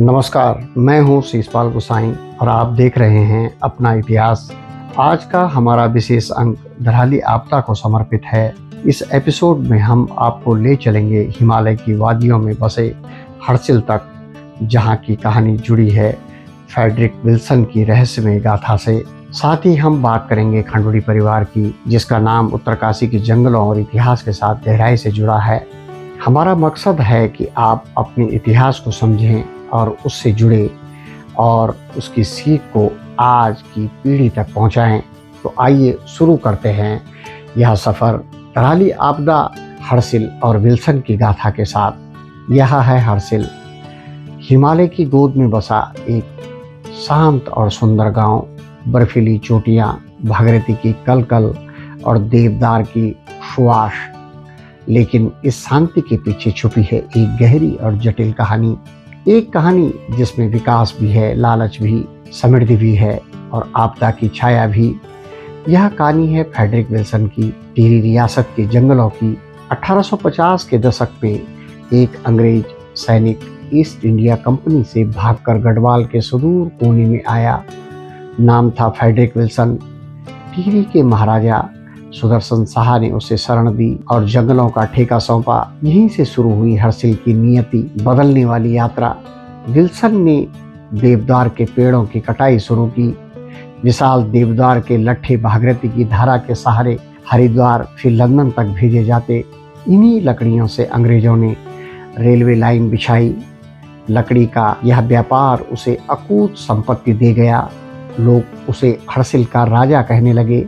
नमस्कार, मैं हूं शीशपाल गोसाई और आप देख रहे हैं अपना इतिहास। आज का हमारा विशेष अंक धराली आपदा को समर्पित है। इस एपिसोड में हम आपको ले चलेंगे हिमालय की वादियों में बसे हर्षिल तक, जहां की कहानी जुड़ी है फ्रेडरिक विल्सन की रहस्यमय गाथा से। साथ ही हम बात करेंगे खंडूड़ी परिवार की, जिसका नाम उत्तरकाशी के जंगलों और इतिहास के साथ गहराई से जुड़ा है। हमारा मकसद है कि आप अपने इतिहास को समझें और उससे जुड़े और उसकी सीख को आज की पीढ़ी तक पहुंचाएं। तो आइए शुरू करते हैं यह सफ़र धराली आपदा, हर्षिल और विल्सन की गाथा के साथ। यह है हर्षिल, हिमालय की गोद में बसा एक शांत और सुंदर गांव। बर्फीली चोटियां, भागीरथी की कलकल और देवदार की सुवास। लेकिन इस शांति के पीछे छुपी है एक गहरी और जटिल कहानी। एक कहानी जिसमें विकास भी है, लालच भी, समृद्धि भी है और आपदा की छाया भी। यह कहानी है फ्रेडरिक विल्सन की, टिहरी रियासत के जंगलों की। 1850 के दशक में एक अंग्रेज सैनिक ईस्ट इंडिया कंपनी से भागकर गढ़वाल के सुदूर कोने में आया। नाम था फ्रेडरिक विल्सन। टिहरी के महाराजा सुदर्शन शाह ने उसे शरण दी और जंगलों का ठेका सौंपा। यहीं से शुरू हुई हर्षिल की नियति बदलने वाली यात्रा। विल्सन ने देवदार के पेड़ों की कटाई शुरू की। विशाल देवदार के लट्ठे भागीरथी की धारा के सहारे हरिद्वार फिर लंदन तक भेजे जाते। इन्हीं लकड़ियों से अंग्रेजों ने रेलवे लाइन बिछाई। लकड़ी का यह व्यापार उसे अकूत संपत्ति दे गया। लोग उसे हर्षिल का राजा कहने लगे।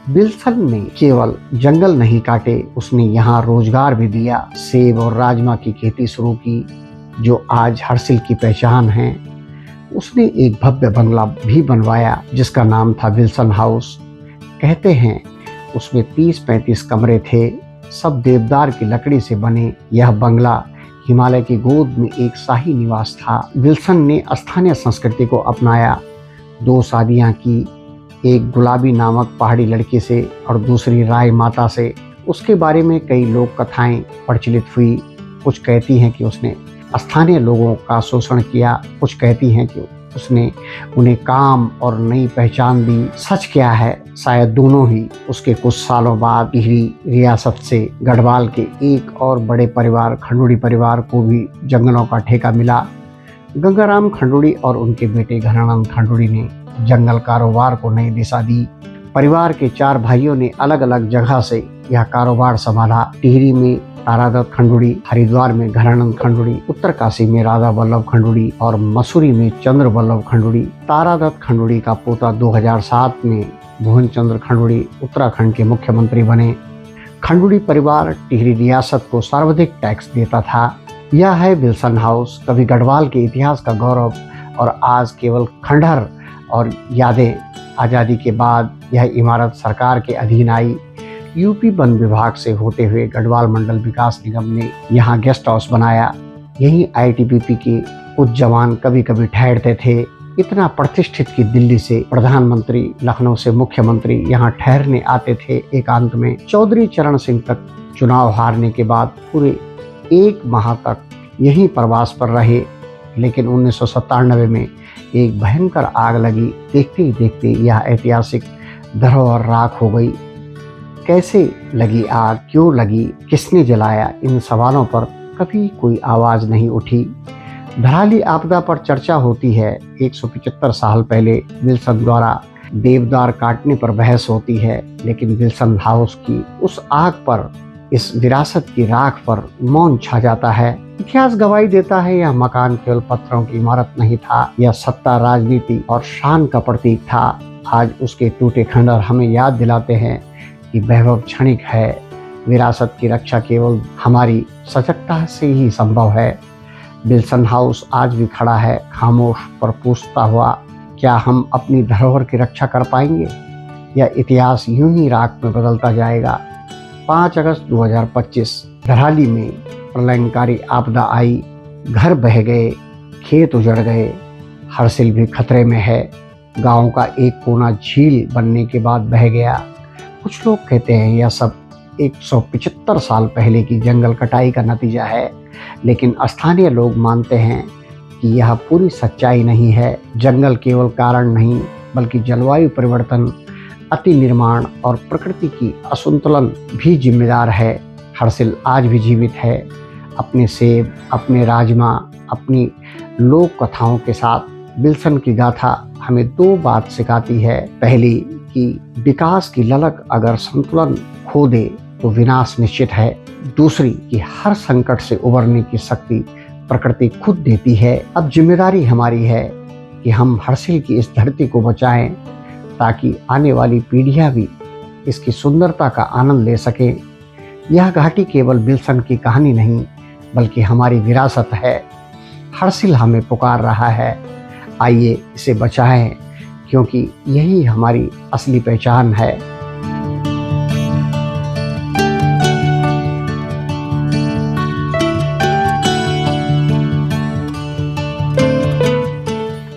विल्सन ने केवल जंगल नहीं काटे, उसने यहाँ रोजगार भी दिया। सेब और राजमा की खेती शुरू की, जो आज हर्षिल की पहचान है। उसने एक भव्य बंगला भी बनवाया जिसका नाम था विल्सन हाउस। कहते हैं उसमें 30-35 कमरे थे, सब देवदार की लकड़ी से बने। यह बंगला हिमालय की गोद में एक शाही निवास था। विल्सन ने स्थानीय संस्कृति को अपनाया। 2 शादियां की, एक गुलाबी नामक पहाड़ी लड़की से और दूसरी राय माता से। उसके बारे में कई लोक कथाएं प्रचलित हुई। कुछ कहती हैं कि उसने स्थानीय लोगों का शोषण किया, कुछ कहती हैं कि उसने उन्हें काम और नई पहचान दी। सच क्या है? शायद दोनों ही। उसके कुछ सालों बाद टिहरी रियासत से गढ़वाल के एक और बड़े परिवार खंडूड़ी परिवार को भी जंगलों का ठेका मिला। गंगाराम खंडूड़ी और उनके बेटे घनानंद खंडूड़ी ने जंगल कारोबार को नई दिशा दी। परिवार के 4 भाइयों ने अलग अलग जगह से यह कारोबार संभाला। टिहरी में तारादत्त खंडूड़ी, हरिद्वार में घनानंद खंडूड़ी, उत्तरकाशी में राधा वल्लभ खंडूड़ी और मसूरी में चंद्र वल्लभ खंडूड़ी। तारादत्त खंडूड़ी का पोता 2007 में भुवन चंद्र खंडूड़ी उत्तराखंड के मुख्यमंत्री बने। खंडूड़ी परिवार टिहरी रियासत को सर्वाधिक टैक्स देता था। यह है विल्सन हाउस, कभी गढ़वाल के इतिहास का गौरव और आज केवल खंडहर और यादें। आज़ादी के बाद यह इमारत सरकार के अधीन आई। यूपी वन विभाग से होते हुए गढ़वाल मंडल विकास निगम ने यहाँ गेस्ट हाउस बनाया। यहीं आईटीबीपी के कुछ जवान कभी कभी ठहरते थे। इतना प्रतिष्ठित कि दिल्ली से प्रधानमंत्री, लखनऊ से मुख्यमंत्री यहाँ ठहरने आते थे एकांत में। चौधरी चरण सिंह तक चुनाव हारने के बाद पूरे 1 माह तक यहीं प्रवास पर रहे। लेकिन 1997 में एक भयंकर आग लगी। देखते ही देखते यह ऐतिहासिक धरोहर राख हो गई। कैसे लगी आग, क्यों लगी, किसने जलाया, इन सवालों पर कभी कोई आवाज़ नहीं उठी। धराली आपदा पर चर्चा होती है। 175 साल पहले विल्सन द्वारा देवदार काटने पर बहस होती है, लेकिन विल्सन हाउस की उस आग पर, इस विरासत की राख पर मौन छा जाता है। इतिहास गवाही देता है यह मकान केवल पत्थरों की इमारत नहीं था, यह सत्ता, राजनीति और शान का प्रतीक था। आज उसके टूटे खंडहर हमें याद दिलाते हैं कि वैभव क्षणिक है, विरासत की रक्षा केवल हमारी सजगता से ही संभव है। विल्सन हाउस आज भी खड़ा है, खामोश पर पूछता हुआ, क्या हम अपनी धरोहर की रक्षा कर पाएंगे या इतिहास यूं ही राख में बदलता जाएगा? 5 अगस्त 2025 धराली में प्रलयंकारी आपदा आई। घर बह गए, खेत उजड़ गए, हर्षिल भी खतरे में है। गांव का एक कोना झील बनने के बाद बह गया। कुछ लोग कहते हैं यह सब 175 साल पहले की जंगल कटाई का नतीजा है, लेकिन स्थानीय लोग मानते हैं कि यह पूरी सच्चाई नहीं है। जंगल केवल कारण नहीं, बल्कि जलवायु परिवर्तन, अति निर्माण और प्रकृति की असंतुलन भी जिम्मेदार है। हर्षिल आज भी जीवित है, अपने सेब, अपने राजमा, अपनी लोक कथाओं के साथ। विल्सन की गाथा हमें दो बात सिखाती है। पहली कि विकास की ललक अगर संतुलन खो दे तो विनाश निश्चित है। दूसरी कि हर संकट से उबरने की शक्ति प्रकृति खुद देती है। अब जिम्मेदारी हमारी है कि हम हर्षिल की इस धरती को बचाएं, ताकि आने वाली पीढ़ियां भी इसकी सुंदरता का आनंद ले सकें। यह घाटी केवल विल्सन की कहानी नहीं, बल्कि हमारी विरासत है। हर्षिल हमें पुकार रहा है, आइए इसे बचाएं, क्योंकि यही हमारी असली पहचान है।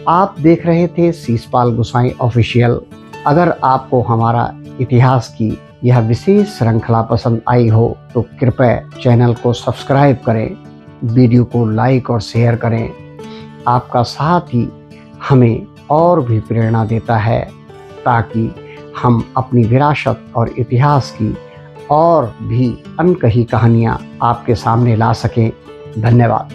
आप देख रहे थे शीशपाल गोसाई ऑफिशियल। अगर आपको हमारा इतिहास की यह विशेष श्रृंखला पसंद आई हो तो कृपया चैनल को सब्सक्राइब करें, वीडियो को लाइक और शेयर करें। आपका साथ ही हमें और भी प्रेरणा देता है, ताकि हम अपनी विरासत और इतिहास की और भी अनकही कहानियाँ आपके सामने ला सकें। धन्यवाद।